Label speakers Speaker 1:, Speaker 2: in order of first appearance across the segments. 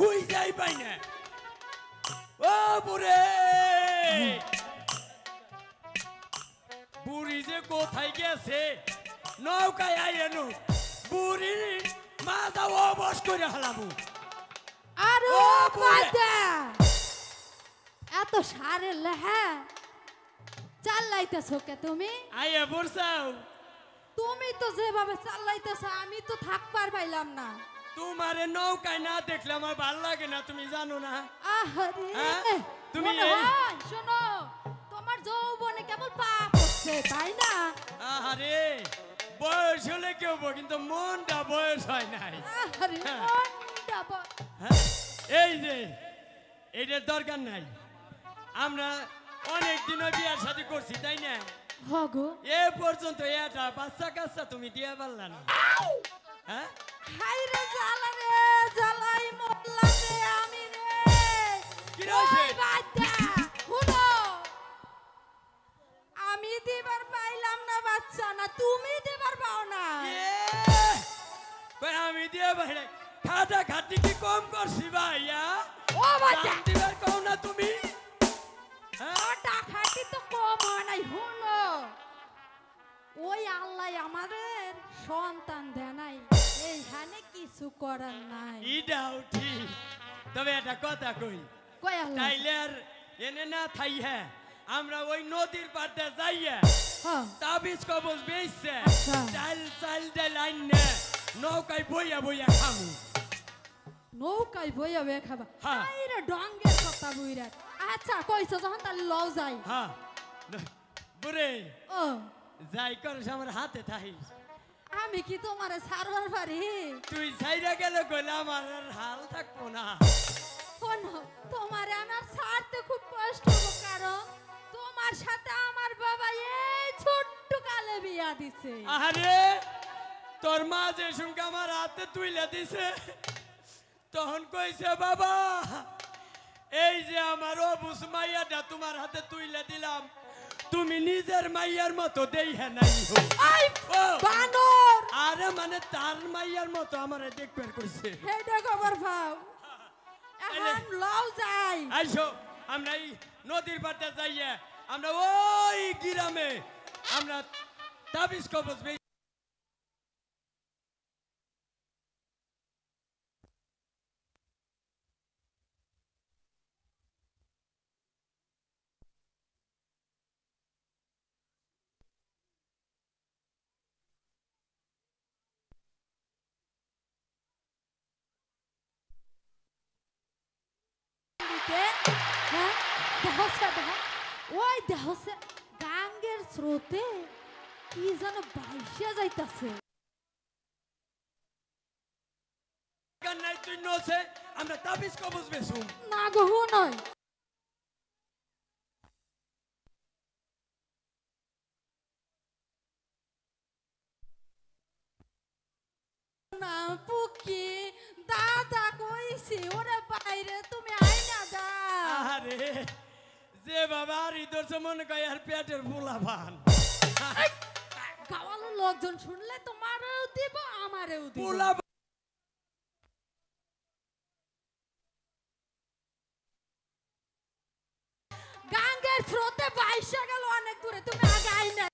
Speaker 1: খুঁজেই পাই না। ও বুড়ে, বুড়ি যে কোথায় গেছে? নৌকায় আইয়ানু বুড়ি মাথা অবশ করে হালাবো।
Speaker 2: আরে বাদা, এত সারে লেহা চালাইতেছো কে তুমি?
Speaker 1: আইয়া বলছাও
Speaker 2: তুমি তো যেভাবে চালাইতেছো আমি তো থাকবার পাইলাম না।
Speaker 1: তোমারে নৌকায় না দেখলে আমার ভাল লাগে না, তুমি জানো না?
Speaker 2: আহারে
Speaker 1: তুমি
Speaker 2: শোনো, তোমার যৌবনে কেবল পাপ হচ্ছে তাই না?
Speaker 1: আহারে বয়স হলে কেউ কিন্তু মনটা বয়স হয় নাই।
Speaker 2: আহারে
Speaker 1: এই যে এটার দরকার নাই, আমরা অনেক দিন বিয়ার সাথে করছি তাই না?
Speaker 2: হগো
Speaker 1: এ পর্যন্ত এটা বাচ্চা কাচ্চা তুমি দিয়ে পারলা না। হ্যাঁ
Speaker 2: হাই রে জ্বালা রে, জ্বালাই মোল্লা রে আমি রে।
Speaker 1: কি হইছে?
Speaker 2: বাচ্চা শুনো, আমি দিবার পাইলাম না বাচ্চা, না তুমি দিবার পাও না।
Speaker 1: আমি দিয়ে বাইরে খাটা খাটি কি কম করছি ভাইয়া?
Speaker 2: ও বাচ্চা
Speaker 1: দিবার কও না তুমি?
Speaker 2: খাটা খাটি তো কম হয় নাই। শুনো, ওই আল্লাহ আমাদের সন্তান দেয় নাই, এইখানে কিছু করার নাই।
Speaker 1: ইডাও ঠিক, তবে একটা কথা কই,
Speaker 2: কই আল্লাহ
Speaker 1: তাইলে আর এনে না থাই হ্যাঁ আমরা ওই নদীর পাড়ে যাইয়া
Speaker 2: হ্যাঁ
Speaker 1: তাবিজ কবজ বেচছে
Speaker 2: আচ্ছা।
Speaker 1: চাল চাল ডাল আইনে নৌকায় বইয়া বইয়া খামু।
Speaker 2: নৌকায় বইয়া বইয়া খাবা?
Speaker 1: হ্যাঁ।
Speaker 2: আই রে ডঙ্গের কথা বুইরা। আচ্ছা কইছো যখন তাহলে লও যাই।
Speaker 1: হ্যাঁ বুড়ে
Speaker 2: ও
Speaker 1: যাই করস আমার হাতে থাইস।
Speaker 2: আমি কি তোমারে ছাড়বার পারি?
Speaker 1: তুই ছাইরা গেলে কইলে আমার আর হাল থাকবো না।
Speaker 2: শোনো, তোমারে আমার ছাড়তে খুব কষ্ট হবে, কারণ তোমার সাথে আমার বাবা এই ছোট্ট কালে বিয়া দিছে।
Speaker 1: আরে তোর মা যে শুনকে আমার হাতে তুইলে দিছে তখন কইছে বাবা এই যে আমার অবুস মাইয়াটা তোমার হাতে তুইলে দিলাম, তুমি নিজের মাইয়ার মতো দেই হ্যাঁ নাই।
Speaker 2: আই বানর,
Speaker 1: আরে মানে তার মাইয়ার মতো আমারে দেখবার কইছে।
Speaker 2: হেডা খবর পাও, এখন লও যাই।
Speaker 1: আইসো আমরা এই নদীর পাড়ে যাইয়া আমরা ওই গ্রামে আমরা তাবিজ কবজ বেই।
Speaker 2: হ্যাঁ দেহসে দেহ, ওই দেহসে গাঙ্গের স্রোতে কি যেন ভাইসা যাইতাছে।
Speaker 1: নাই তুই নছে আমরা তাবিজ কবজ বেসুম।
Speaker 2: না গো নয়, না পুকি দাদা কইছি ওরে বাইরে তুমি আইনা দা।
Speaker 1: আরে যে বাবা হৃদয় মনে কয় আর পেটের ফুলা ভান
Speaker 2: গাওয়ালো লোকজন শুনলে তোমারও দিব আমারেও দিব।
Speaker 1: ফুলা
Speaker 2: গাঙ্গের স্রোতে বাইসা গেল অনেক দূরে, তুমি আগে আইনা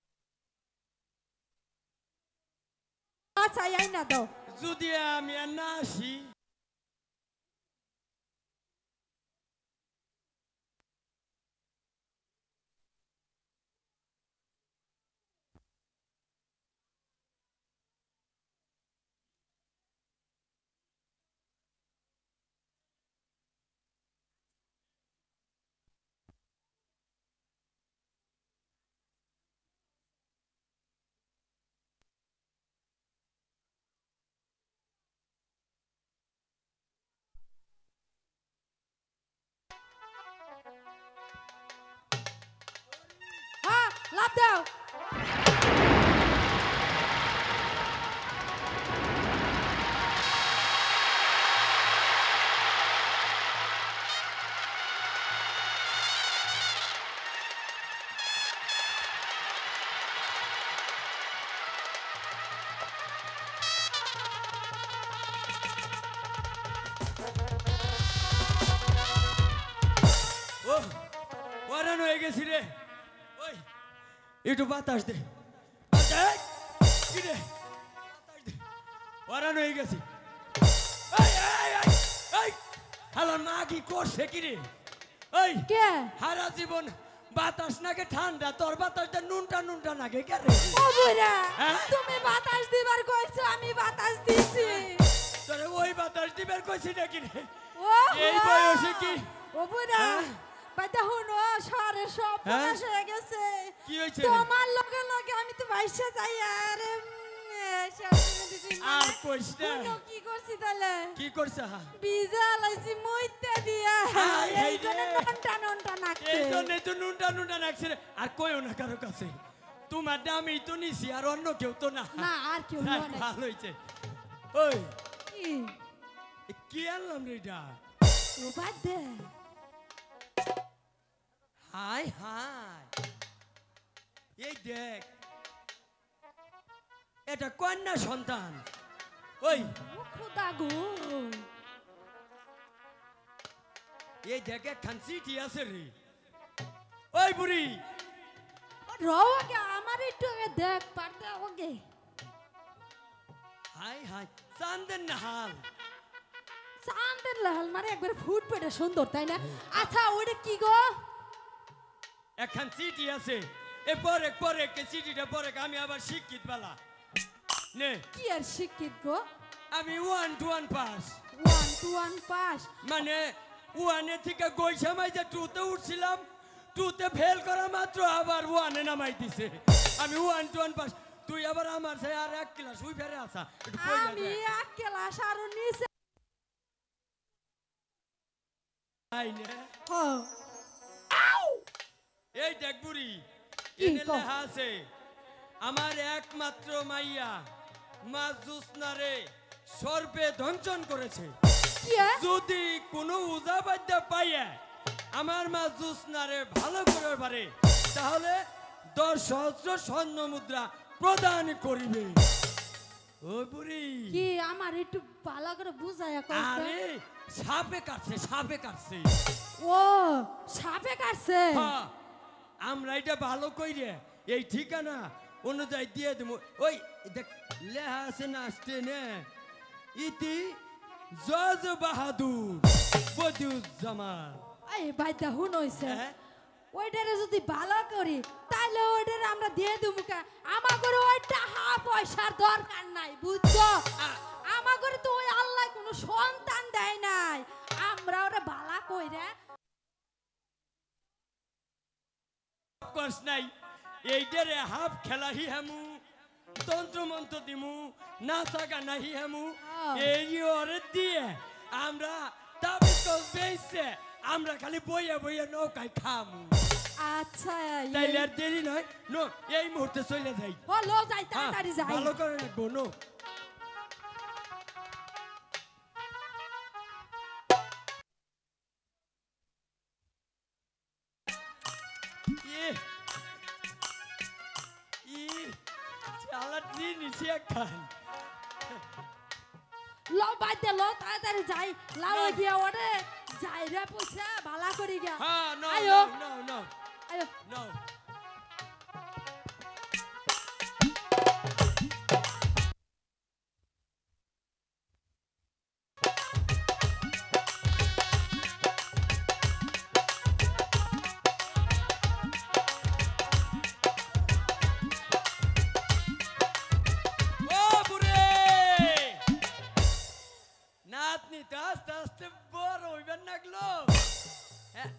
Speaker 2: আচ্ছা আইনা দাও।
Speaker 1: যদি আমি আর না আসি
Speaker 2: হ্যাঁ লাভ দাও।
Speaker 1: ওরান হয়ে গেছি রে ওই একটু বাতাস দে কি রে বাতাস দে ওরান হয়ে গেছি হ্যালো মা কি করছে কি রে ওই
Speaker 2: কে
Speaker 1: সারা জীবন বাতাস নাকে ঠান্ডা তোর বাতাসটা নুনটা নুনটা নাকে কে রে
Speaker 2: ও বুড়া
Speaker 1: হ্যাঁ?
Speaker 2: তুমি বাতাস দিবার কইছো আমি বাতাস দিছি
Speaker 1: তোরে ওই বাতাস দিবার কইছি নাকি রে
Speaker 2: ও
Speaker 1: এই বয়সে কি
Speaker 2: ও বুড়া
Speaker 1: হ্যাঁ?
Speaker 2: বাইটা হুনো শহরে সব
Speaker 1: হ্যাঁ?
Speaker 2: প্রকাশ হয়ে গেছে
Speaker 1: কি হয়েছে
Speaker 2: তোমার লগে লগে আমি তো বাইসা যাই আর
Speaker 1: আর কইস না
Speaker 2: কি করছি তাহলে
Speaker 1: কি করছ
Speaker 2: বিজা লাইছি মইতে দিয়া
Speaker 1: হাই, হাই
Speaker 2: এই জন্য
Speaker 1: রে।
Speaker 2: নন্টা নন্টা নাকছে
Speaker 1: এই জন্যই তো নুনটা নুনটা নাকছে রে। আর কইও না কারো কাছে তোমার দামি তো নিছি আর অন্য কেউ তো না
Speaker 2: না আর কেউ
Speaker 1: যাক,
Speaker 2: নয়
Speaker 1: ভালো হয়েছে ওই
Speaker 2: কি
Speaker 1: কি আনলাম রে এটা
Speaker 2: ও বাদ দে
Speaker 1: হাই হাই এই দেখ এটা কন্যা সন্তান ওই
Speaker 2: ও খোদা গো
Speaker 1: এই দেখ একখান চিঠি আছে রে ওই বুড়ি
Speaker 2: রওগে আমার একটু আগে দেখ পারতে ওগে
Speaker 1: হাই হাই চান্দের নাহাল
Speaker 2: চাঁদের লাল মানে একবার ফুট পেটে সুন্দর তাই না আচ্ছা ওটা কি গো
Speaker 1: একখান চিঠি আছে এ পরে পরে কে চিঠিটা পরে আমি আবার শিক্ষিত বালা নে
Speaker 2: কি আর শিক্ষিত গো
Speaker 1: আমি 1-1 পাস
Speaker 2: 1-1 পাস
Speaker 1: মানে ওয়ানে থেকে গৈসামাই যে 2 তে উঠছিলাম 2 তে ফেল করা মাত্র আবার 1 এ নামাই দিছে আমি 1-1 পাস তুই আবার আমার সাথে আর এক ক্লাস উই ফেরে আসা একটু কই
Speaker 2: আমি এক ক্লাস আর নিচে
Speaker 1: আই নে
Speaker 2: ও
Speaker 1: এই দেখ বুড়ি
Speaker 2: কি
Speaker 1: এনে
Speaker 2: কও?
Speaker 1: লেখা আছে আমার একমাত্র মাইয়া মা জুসনারে সর্বে ধ্বংসন করেছে
Speaker 2: কি এ?
Speaker 1: যদি কোনো উজাবাদ্য পাইয়া আমার মা জুসনারে ভালো করে পারে তাহলে 10,000 স্বর্ণ মুদ্রা প্রদান করিবে ও বুড়ি
Speaker 2: কি আমার একটু ভালো করে বুঝায়া কইছে
Speaker 1: আরে সাপে কাটছে
Speaker 2: ও সাপে কাটছে
Speaker 1: হ্যাঁ, আমরা এটা ভালো কইরে এই ঠিকানা অনুযায়ী দিয়ে দেবো ওই দেখ লেহা আছে না আসতে নে ইতি জজ বাহাদুর বদিউজ্জামান
Speaker 2: এই বাইদা হুন হইছে
Speaker 1: হ্যাঁ?
Speaker 2: ওইটারে যদি ভালো করি তাহলে ওইটারে আমরা দিয়ে দেবো কা আমাগর ওই টাকা পয়সার দরকার নাই বুঝছো আমাগর তো ওই আল্লাহ কোনো সন্তান দেয় নাই আমরা ওরা ভালো কইরা
Speaker 1: কস নাই এইটারে হাফ খেলাহি হামু তন্ত্র মন্ত্র দিমু নাচা গানা হি হামু এই ওরে দিয়ে আমরা তাবিজ বেইছে আমরা খালি বইয়া বইয়া নৌকায় খামু
Speaker 2: আচ্ছা
Speaker 1: তাইলে আর দেরি নয় নো এই মুহূর্তে চলে যাই
Speaker 2: হলো যাই
Speaker 1: হ্যাঁ,
Speaker 2: তাড়াতাড়ি যাই
Speaker 1: ভালো করে রাখবো নো ইয়ে, চালা জিনিস একখান
Speaker 2: লো বাইদে লো তাড়াতাড়ি যাই লাও গিয়া ওরে যাই রে পয়সা ভালো করি গিয়া
Speaker 1: হ্যাঁ নো
Speaker 2: আয়ো।
Speaker 1: নো নো
Speaker 2: আয়ো
Speaker 1: নো ও বুড়ে নাতনি তো আস্তে আস্তে বড় হইবেন লাগলো হ্যাঁ।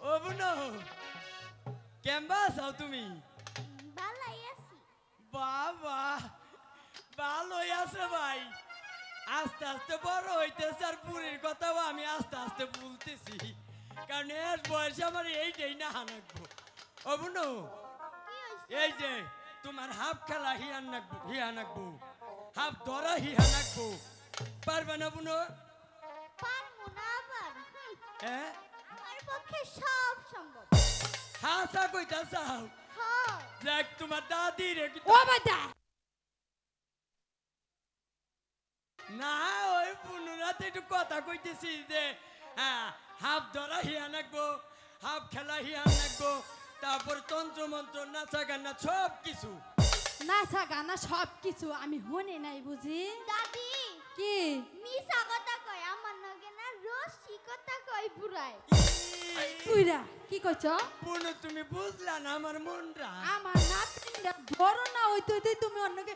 Speaker 1: ও বুনো কেমবা আছো তুমি
Speaker 3: ভালাই আছি
Speaker 1: বাবা ভালোই আছে ভাই আস্তে আস্তে বড় হইতেছে আর পুরীর কথাও আমি আস্তে আস্তে বলতেছি কারণ এর বয়স আমার এইটাই না হানাকবো ও বুনো
Speaker 3: কি হইছে
Speaker 1: এই যে তোমার হাফ খেলা হিয়া নাকবো হাফ ধরা হিয়া নাকবো পারবে না বুনো
Speaker 3: পারমু না আবার
Speaker 1: হ্যাঁ
Speaker 3: আমার পক্ষে সব সম্ভব
Speaker 1: হাসা কইতা চাও
Speaker 3: হ্যাঁ
Speaker 1: দেখ তোমার দাদি রে
Speaker 2: ও বাইদা
Speaker 1: না ওই পুনুরাতে একটু কথা কইতেছি যে হ্যাঁ হাফ ধরা হিয়া নাকবো হাফ খেলা হিয়ান লাগবো, তারপর তন্ত্র মন্ত্র নাচা গানা সব কিছু।
Speaker 2: নাচা গানা সব কিছু আমি শুনি নাই বুঝি।
Speaker 3: দাদি
Speaker 2: কি
Speaker 3: মিছা কথা কয় আমার নগে না রসি কথা কয় বুড়াই।
Speaker 2: তুইরা কি কইছ?
Speaker 1: পুনু তুমি বুঝলা না আমার মনরা।
Speaker 2: আমার নাতিনটা বড় না হইতে হইতে তুমি অন্যকে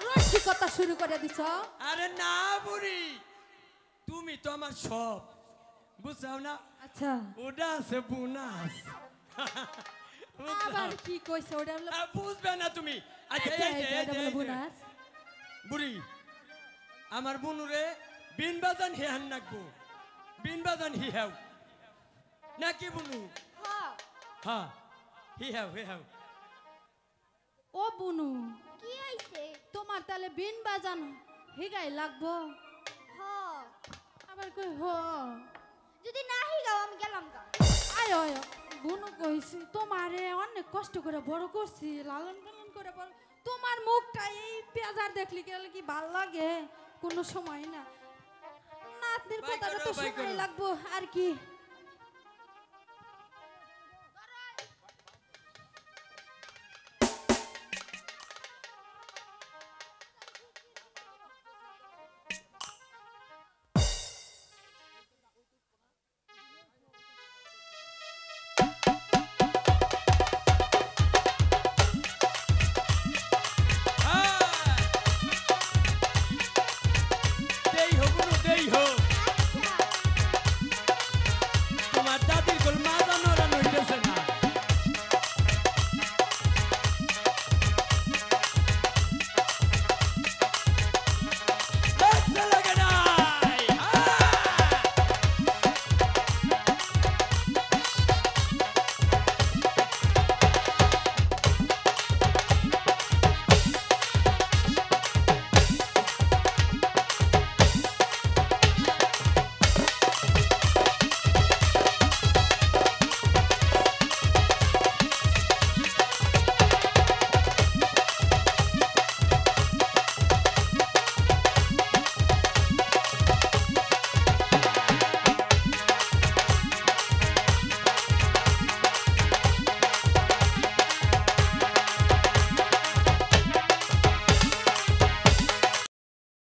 Speaker 2: রসিকতা শুরু করে দিছ।
Speaker 1: আরে না বুড়ি, তুমি তো আমার সব, বুঝছাও না?
Speaker 2: আচ্ছা
Speaker 1: ওটা আছে বোনাস।
Speaker 2: আবার কি কইছ? ওটা হলো
Speaker 1: বুঝবে না তুমি। আচ্ছা
Speaker 2: আচ্ছা,
Speaker 1: এই যে,
Speaker 2: এটা হলো বোনাস।
Speaker 1: বুড়ি আমার বুনুরে বিন বাজান হিয়ান নাকবো, বিন বাজান হিয়াও নাকি বুনু?
Speaker 3: হ
Speaker 1: হ্যাঁ হিয়াও।
Speaker 2: ও বুনু,
Speaker 3: কি হইছে?
Speaker 2: তোমার তাহলে বিন বাজান হিগাই লাগবো?
Speaker 3: হ
Speaker 2: আবার কই হ
Speaker 3: যদি না হিগাও আমি গেলাম গা।
Speaker 2: আয় আয় বুনু কইছি তোমারে অনেক কষ্ট করে বড় করছি, লালন পালন করে বড়। তোমার মুখটা এই পেঁজার দেখলি গেলে কি ভাল লাগে? কোনো সময় না। নাতনির
Speaker 1: বাই
Speaker 2: কথাটা
Speaker 1: করো,
Speaker 2: তো
Speaker 1: বাই
Speaker 2: সময়
Speaker 1: করো।
Speaker 2: লাগবো আর কি।